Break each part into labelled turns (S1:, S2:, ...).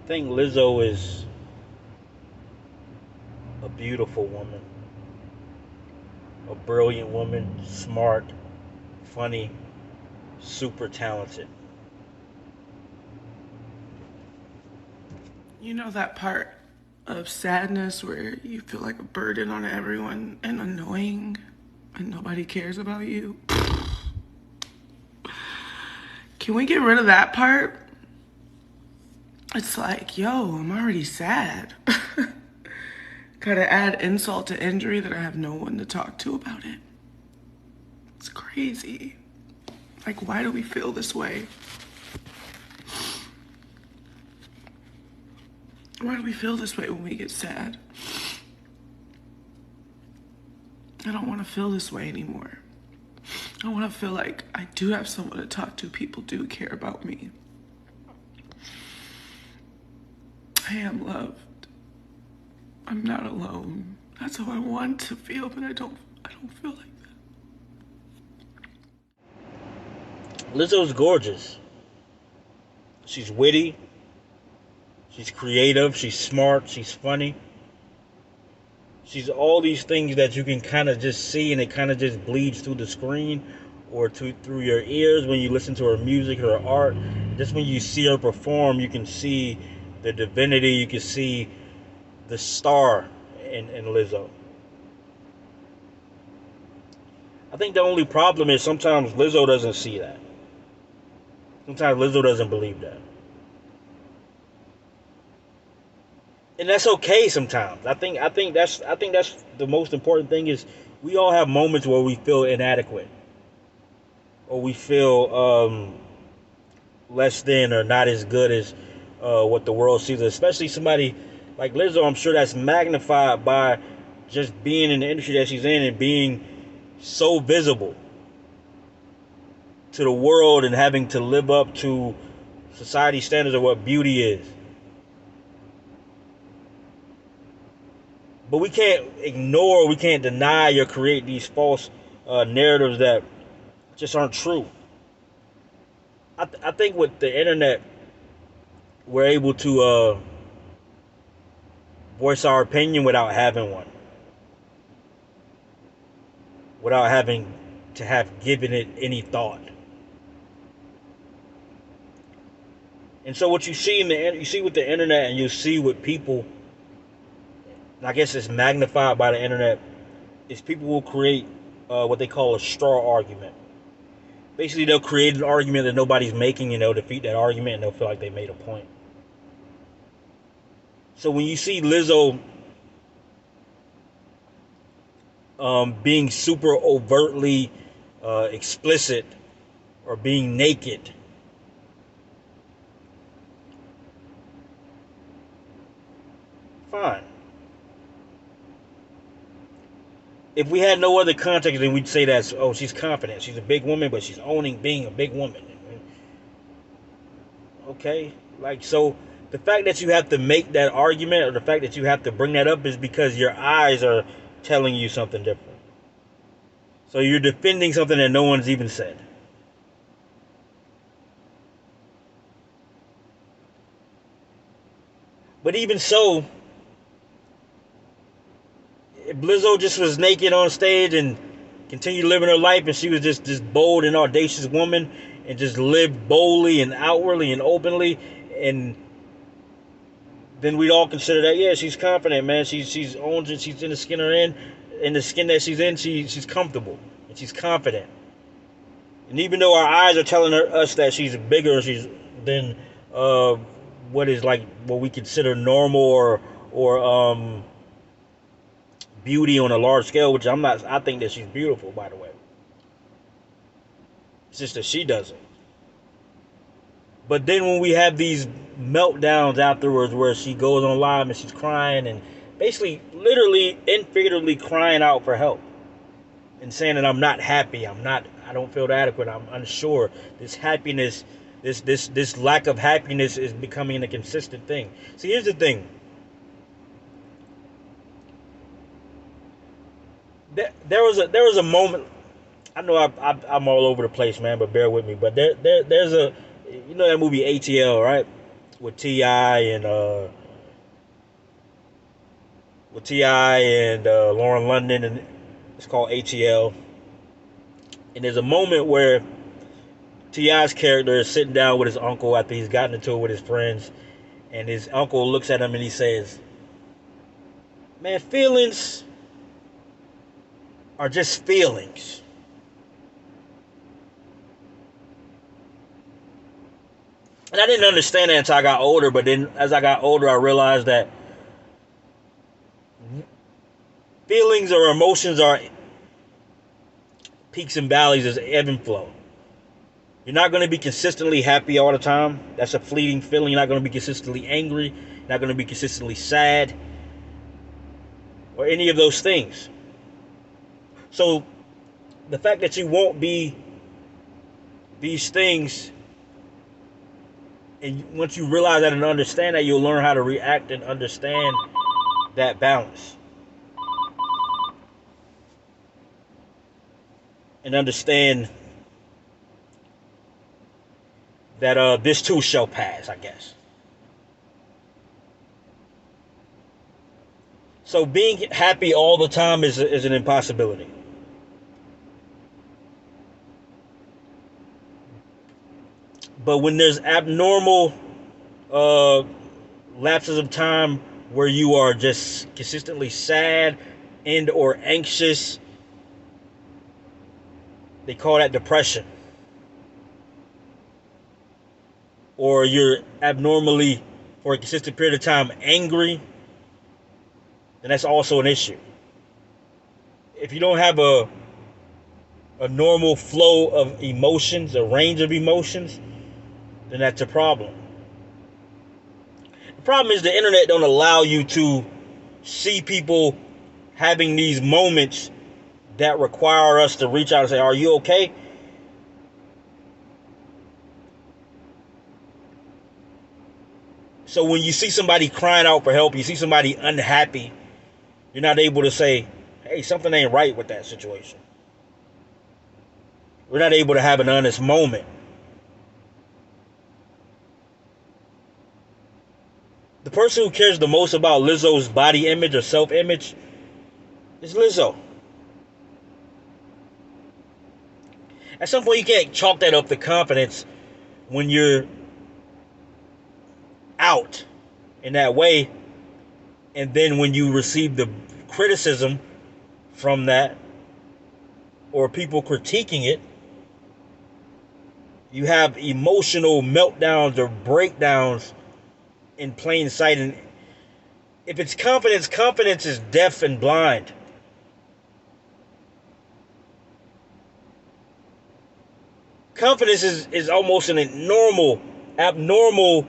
S1: think Lizzo is a beautiful woman, a brilliant woman, smart, funny, super talented.
S2: You know that part of sadness where you feel like a burden on everyone and annoying and nobody cares about you? Can we get rid of that part? It's like, yo, I'm already sad. Gotta add insult to injury that I have no one to talk to about it. It's crazy. Like, why do we feel this way? Why do we feel this way when we get sad? I don't want to feel this way anymore. I want to feel like I do have someone to talk to. People do care about me. I am loved. I'm not alone. That's how I want to feel, but I don't feel like
S1: Lizzo's gorgeous. She's witty. She's creative. She's smart. She's funny. She's all these things that you can kind of just see, and it kind of just bleeds through the screen or through your ears when you listen to her music, her art. Just when you see her perform, you can see the divinity. You can see the star in Lizzo. I think the only problem is sometimes Lizzo doesn't see that. Sometimes Lizzo doesn't believe that. And that's okay sometimes. I think that's the most important thing is we all have moments where we feel inadequate or we feel less than or not as good as what the world sees. Especially somebody like Lizzo, I'm sure that's magnified by just being in the industry that she's in and being so visible to the world and having to live up to society standards of what beauty is. But we can't ignore, we can't deny or create these false narratives that just aren't true. I think with the internet, we're able to voice our opinion without having one, without having to have given it any thought. And so what you see you see with the internet, and you see with people, and I guess it's magnified by the internet, is people will create what they call a straw argument. Basically, they'll create an argument that nobody's making, and they'll defeat that argument, and they'll feel like they made a point. So when you see Lizzo being super overtly explicit or being naked, fine. If we had no other context, then we'd say that, oh, she's confident. She's a big woman, but she's owning being a big woman. Okay? Like, so the fact that you have to make that argument or the fact that you have to bring that up is because your eyes are telling you something different. So you're defending something that no one's even said. But even so, if Lizzo just was naked on stage and continued living her life, and she was just this bold and audacious woman and just lived boldly and outwardly and openly, and then we'd all consider that, yeah, she's confident, man. She's owns it. She's in the skin her in the skin that she's in. She's comfortable and she's confident. And even though our eyes are telling us that she's bigger, she's than what is like what we consider normal or beauty on a large scale, which I'm not. I think that she's beautiful, by the way. It's just that she doesn't. But then when we have these meltdowns afterwards where she goes on live and she's crying and basically literally and figuratively crying out for help and saying that I'm not happy, I don't feel adequate, I'm unsure. This happiness, this lack of happiness is becoming a consistent thing. See, here's the thing. There was a moment. I know I'm all over the place, man, but bear with me. But there's a, you know that movie ATL, right? with Ti and Lauren London, and it's called ATL. And there's a moment where Ti's character is sitting down with his uncle after he's gotten into it with his friends, and his uncle looks at him and he says, "Man, feelings are just feelings." And I didn't understand that until I got older, but then as I got older, I realized that feelings or emotions are peaks and valleys, as ebb and flow. You're not going to be consistently happy all the time. That's a fleeting feeling. You're not going to be consistently angry. You're not going to be consistently sad, or any of those things. So the fact that you won't be these things, and once you realize that and understand that, you'll learn how to react and understand that balance. And understand that this too shall pass, I guess. So being happy all the time is an impossibility. But when there's abnormal lapses of time where you are just consistently sad and or anxious, they call that depression. Or you're abnormally, for a consistent period of time, angry, then that's also an issue. If you don't have a normal flow of emotions, a range of emotions, then that's a problem. The problem is the internet don't allow you to see people having these moments that require us to reach out and say, "Are you okay?" So when you see somebody crying out for help, you see somebody unhappy, you're not able to say, "Hey, something ain't right with that situation." We're not able to have an honest moment. The person who cares the most about Lizzo's body image or self-image is Lizzo. At some point, you can't chalk that up to confidence when you're out in that way, and then when you receive the criticism from that or people critiquing it, you have emotional meltdowns or breakdowns in plain sight. And if it's confidence, confidence is deaf and blind. Confidence is almost an abnormal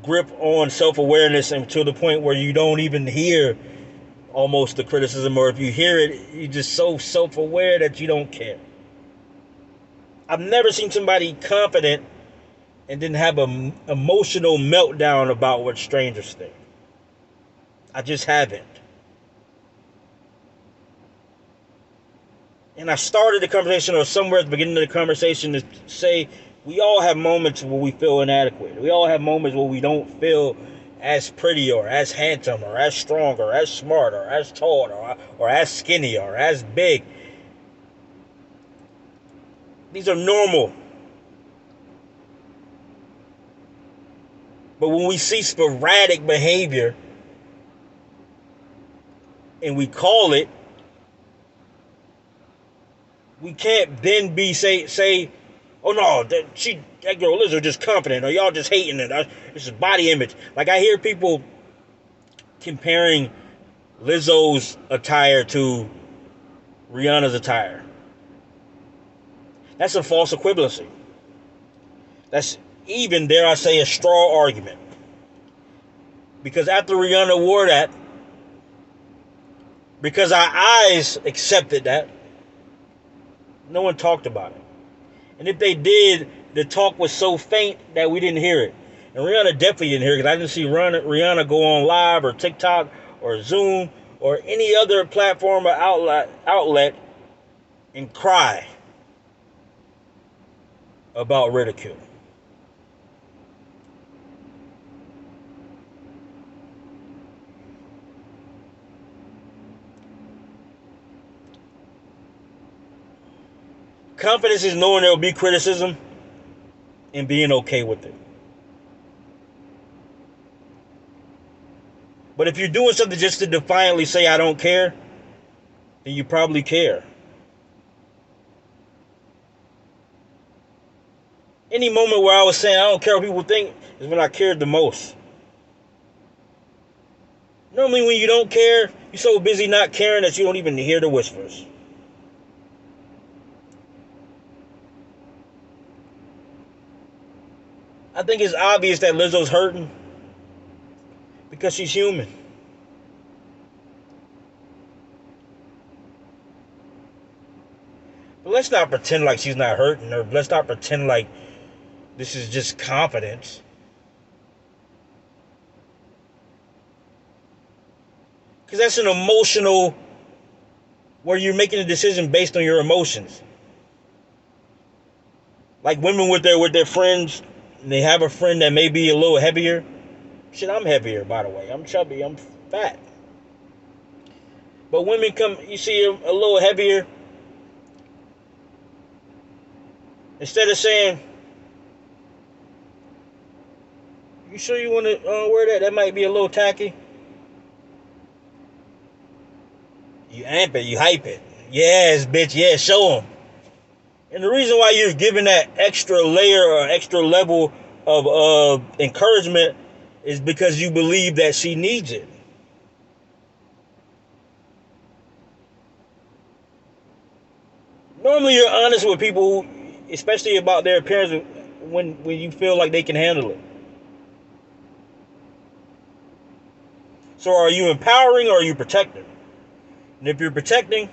S1: grip on self-awareness, and to the point where you don't even hear almost the criticism, or if you hear it, you're just so self-aware that you don't care. I've never seen somebody confident and then have an emotional meltdown about what strangers think. I just haven't. And I started the conversation, or somewhere at the beginning of the conversation, to say we all have moments where we feel inadequate. We all have moments where we don't feel as pretty or as handsome or as strong or as smart or as tall or as skinny or as big. These are normal. But when we see sporadic behavior and we call it, we can't then say, "Oh no, that girl Lizzo just confident," or "Y'all just hating it. This is body image." Like, I hear people comparing Lizzo's attire to Rihanna's attire. That's a false equivalency. That's even, dare I say, a straw argument. Because after Rihanna wore that, because our eyes accepted that, no one talked about it. And if they did, the talk was so faint that we didn't hear it. And Rihanna definitely didn't hear it, because I didn't see Rihanna go on live or TikTok or Zoom or any other platform or outlet and cry about ridicule. Confidence is knowing there will be criticism and being okay with it. But if you're doing something just to defiantly say I don't care, then you probably care. Any moment where I was saying I don't care what people think is when I cared the most. Normally when you don't care, you're so busy not caring that you don't even hear the whispers. I think it's obvious that Lizzo's hurting because she's human. But let's not pretend like she's not hurting, or let's not pretend like this is just confidence. Because that's an emotional, where you're making a decision based on your emotions. Like women with their friends, and they have a friend that may be a little heavier. Shit, I'm heavier, by the way. I'm chubby, I'm fat. But women come, you see a little heavier. Instead of saying, you sure you want to wear that? That might be a little tacky. You amp it, you hype it. Yes, bitch, yes, show them. And the reason why you're giving that extra layer or extra level of encouragement is because you believe that she needs it. Normally you're honest with people, especially about their appearance, when you feel like they can handle it. So are you empowering or are you protecting? And if you're protecting,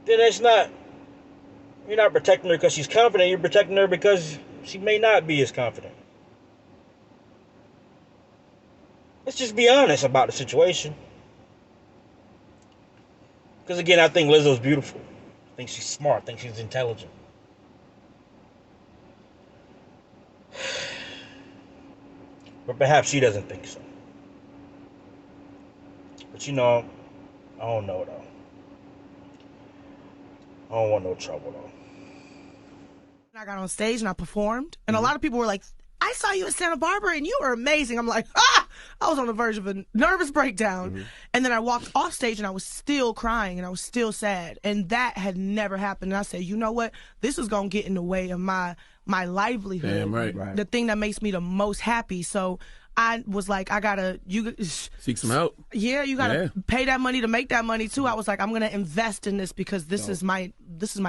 S1: then you're not protecting her because she's confident, you're protecting her because she may not be as confident. Let's just be honest about the situation. Because again, I think Lizzo's beautiful. I think she's smart. I think she's intelligent. But perhaps she doesn't think so. But I don't know though. I don't want no trouble though.
S2: I got on stage and I performed, and a lot of people were like, I saw you at Santa Barbara and you were amazing. I'm like, I was on the verge of a nervous breakdown. And then I walked off stage and I was still crying and I was still sad. And that had never happened. And I said, you know what? This is going to get in the way of my livelihood.
S3: Damn right.
S2: The thing that makes me the most happy. So I was like,
S3: seek some help.
S2: Yeah, you gotta pay that money to make that money too. I was like, I'm gonna invest in this because this is my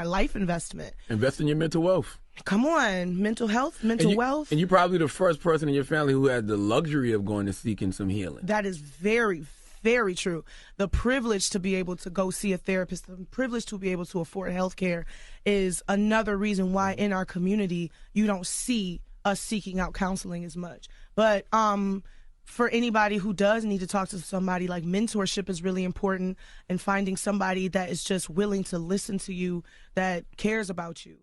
S2: life investment.
S3: Invest in your mental wealth.
S2: Come on, mental health, mental wealth.
S3: And you're probably the first person in your family who had the luxury of going to seeking some healing.
S2: That is very, very true. The privilege to be able to go see a therapist, the privilege to be able to afford health care is another reason why in our community you don't see us seeking out counseling as much. But for anybody who does need to talk to somebody, like mentorship is really important, and finding somebody that is just willing to listen to you, that cares about you.